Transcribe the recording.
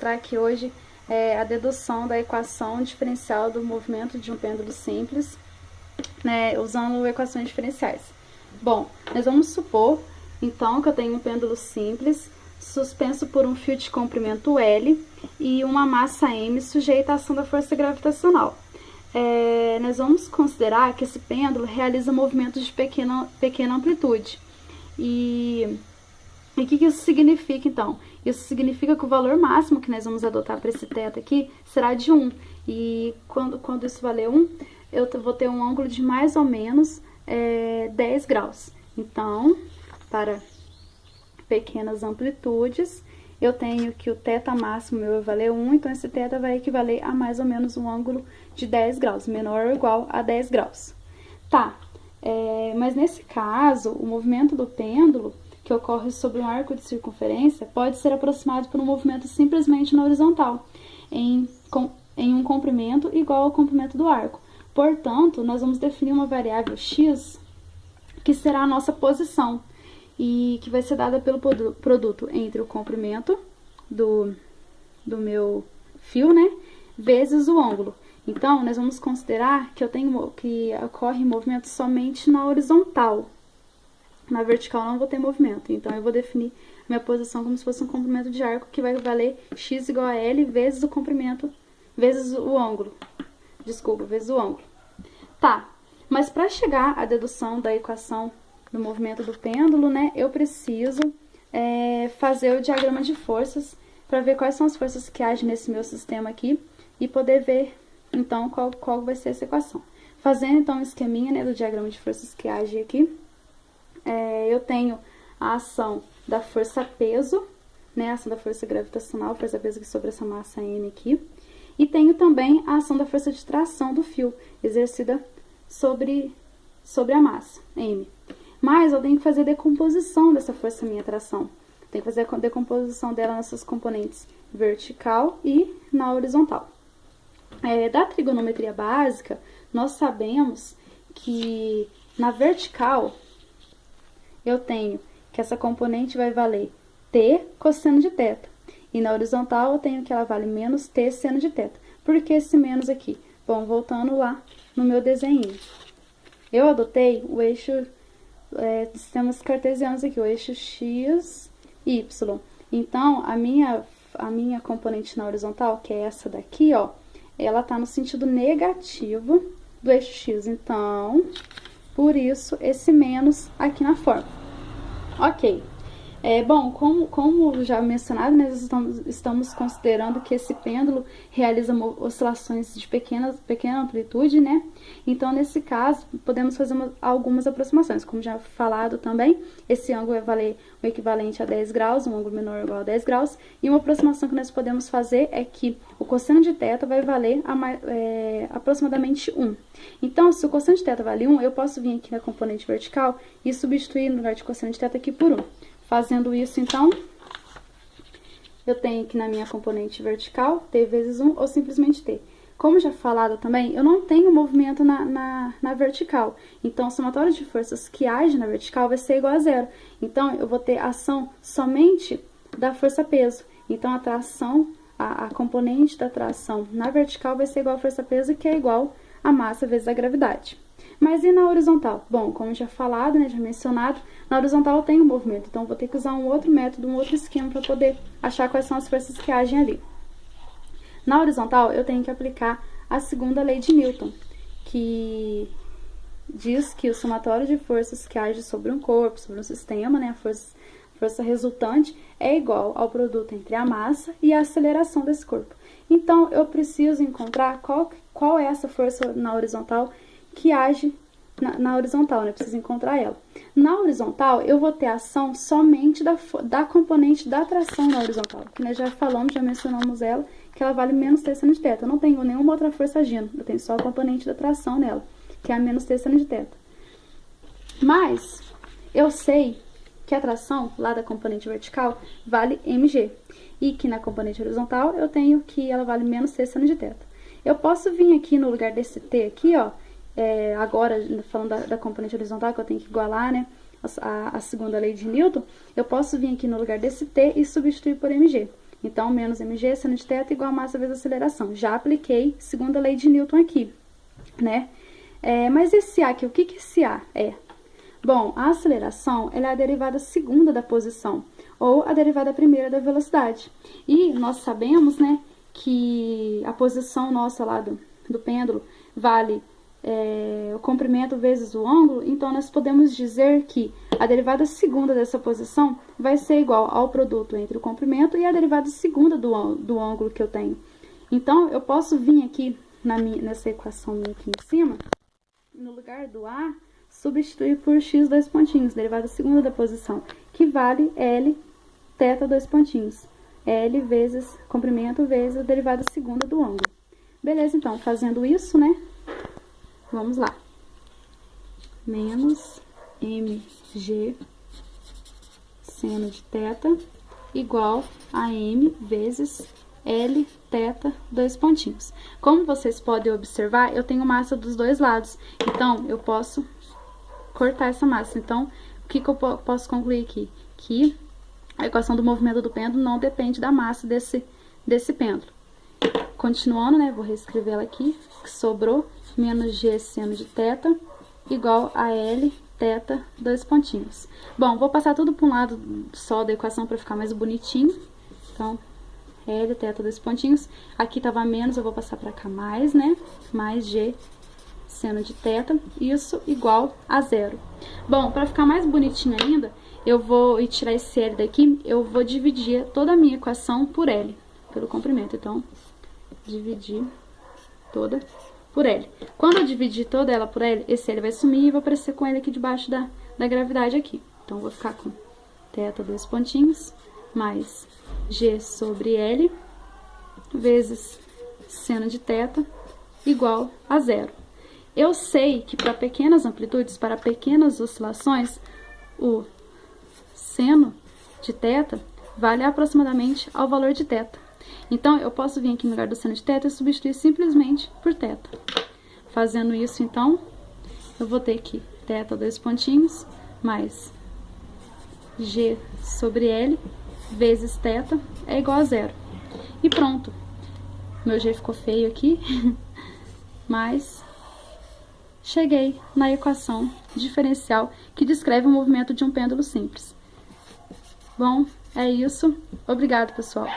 mostrar aqui hoje a dedução da equação diferencial do movimento de um pêndulo simples, né, usando equações diferenciais. Bom, nós vamos supor, então, que eu tenho um pêndulo simples, suspenso por um fio de comprimento L e uma massa M sujeita à ação da força gravitacional. Nós vamos considerar que esse pêndulo realiza movimentos de pequena amplitude. E o que isso significa, então? Isso significa que o valor máximo que nós vamos adotar para esse θ aqui será de 1. E quando isso valer 1, eu vou ter um ângulo de mais ou menos 10 graus. Então, para pequenas amplitudes, eu tenho que o θ máximo meu vai valer 1, então esse θ vai equivaler a mais ou menos um ângulo de 10 graus, menor ou igual a 10 graus. Tá, mas nesse caso, o movimento do pêndulo, que ocorre sobre um arco de circunferência, pode ser aproximado por um movimento simplesmente na horizontal, em um comprimento igual ao comprimento do arco. Portanto, nós vamos definir uma variável x, que será a nossa posição, e que vai ser dada pelo produto entre o comprimento do meu fio, né, vezes o ângulo. Então, nós vamos considerar que que ocorre movimento somente na horizontal. Na vertical não vou ter movimento, então eu vou definir minha posição como se fosse um comprimento de arco, que vai valer x igual a L vezes o comprimento, vezes o ângulo. Desculpa, vezes o ângulo. Tá, mas para chegar à dedução da equação do movimento do pêndulo, né, eu preciso fazer o diagrama de forças para ver quais são as forças que agem nesse meu sistema aqui e poder ver, então, qual vai ser essa equação. Fazendo, então, um esqueminha, né, do diagrama de forças que agem aqui, eu tenho a ação da força-peso, né, a ação da força gravitacional, força-peso sobre essa massa M aqui, e tenho também a ação da força de tração do fio, exercida sobre a massa M. Mas eu tenho que fazer a decomposição dessa força minha tração. Tenho que fazer a decomposição dela nessas componentes vertical e na horizontal. Da trigonometria básica, nós sabemos que na vertical eu tenho que essa componente vai valer t cosseno de θ. E na horizontal eu tenho que ela vale menos t seno de θ. Por que esse menos aqui? Bom, voltando lá no meu desenho. Eu adotei o eixo sistemas cartesianos aqui, o eixo x, y. Então, a minha componente na horizontal, que é essa daqui, ó, ela tá no sentido negativo do eixo x. Então, por isso, esse menos aqui na forma. Ok. Bom, como já mencionado, nós estamos considerando que esse pêndulo realiza oscilações de pequena amplitude, né? Então, nesse caso, podemos fazer algumas aproximações. Como já falado também, esse ângulo vai valer o equivalente a 10 graus, um ângulo menor ou igual a 10 graus. E uma aproximação que nós podemos fazer é que o cosseno de θ vai valer aproximadamente 1. Então, se o cosseno de θ vale 1, eu posso vir aqui na componente vertical e substituir no lugar de cosseno de θ aqui por 1. Fazendo isso, então, eu tenho aqui na minha componente vertical t vezes 1 ou simplesmente t. Como já falado também, eu não tenho movimento na vertical. Então, o somatório de forças que agem na vertical vai ser igual a zero. Então, eu vou ter ação somente da força-peso. Então, a tração, a componente da tração na vertical vai ser igual a força-peso, que é igual a massa vezes a gravidade. Mas e na horizontal? Bom, como já falado, né, já mencionado, na horizontal eu tenho movimento, então eu vou ter que usar um outro método, um outro esquema para poder achar quais são as forças que agem ali. Na horizontal, eu tenho que aplicar a segunda lei de Newton, que diz que o somatório de forças que agem sobre um corpo, sobre um sistema, né, a força resultante, é igual ao produto entre a massa e a aceleração desse corpo. Então, eu preciso encontrar qual é essa força na horizontal que age na horizontal, né? Eu preciso encontrar ela. Na horizontal, eu vou ter ação somente da componente da tração na horizontal, que nós já falamos, já mencionamos ela, que ela vale menos t seno de θ. Eu não tenho nenhuma outra força agindo, eu tenho só a componente da tração nela, que é a menos t seno de θ. Mas, eu sei que a tração lá da componente vertical vale mg, e que na componente horizontal eu tenho que ela vale menos t seno de θ. Eu posso vir aqui no lugar desse t aqui, ó, agora falando da componente horizontal, que eu tenho que igualar, né, a segunda lei de Newton, eu posso vir aqui no lugar desse t e substituir por mg. Então, menos mg seno de θ igual a massa vezes a aceleração. Já apliquei segunda lei de Newton aqui, né? Mas esse A aqui, o que que esse A é? Bom, a aceleração, ela é a derivada segunda da posição, ou a derivada primeira da velocidade. E nós sabemos, né, que a posição nossa lá do pêndulo vale o comprimento vezes o ângulo, então nós podemos dizer que a derivada segunda dessa posição vai ser igual ao produto entre o comprimento e a derivada segunda do ângulo que eu tenho. Então, eu posso vir aqui nessa equação minha aqui em cima, no lugar do A, substituir por x dois pontinhos, derivada segunda da posição, que vale L θ dois pontinhos. L vezes comprimento vezes a derivada segunda do ângulo. Beleza, então, fazendo isso, né? Vamos lá. Menos mg seno de θ igual a m vezes L θ dois pontinhos. Como vocês podem observar, eu tenho massa dos dois lados, então eu posso cortar essa massa. Então, o que eu posso concluir aqui? Que a equação do movimento do pêndulo não depende da massa desse pêndulo. Continuando, né, vou reescrever ela aqui, que sobrou menos g seno de θ igual a L θ dois pontinhos. Bom, vou passar tudo para um lado só da equação para ficar mais bonitinho. Então, L θ dois pontinhos. Aqui tava menos, eu vou passar para cá mais, né? Mais g seno de θ, isso igual a zero. Bom, para ficar mais bonitinho ainda, eu vou tirar esse L daqui, eu vou dividir toda a minha equação por L, pelo comprimento. Então, dividir toda por L. Quando eu dividir toda ela por L, esse L vai sumir e vou aparecer com L aqui debaixo da gravidade aqui. Então, eu vou ficar com θ dois pontinhos, mais G sobre L, vezes seno de θ, igual a zero. Eu sei que para pequenas amplitudes, para pequenas oscilações, o seno de θ vale aproximadamente ao valor de θ. Então, eu posso vir aqui no lugar do seno de θ e substituir simplesmente por θ. Fazendo isso, então, eu vou ter aqui θ dois pontinhos, mais G sobre L, vezes θ, é igual a zero. E pronto. Meu G ficou feio aqui, mas cheguei na equação diferencial que descreve o movimento de um pêndulo simples. Bom, é isso. Obrigado, pessoal.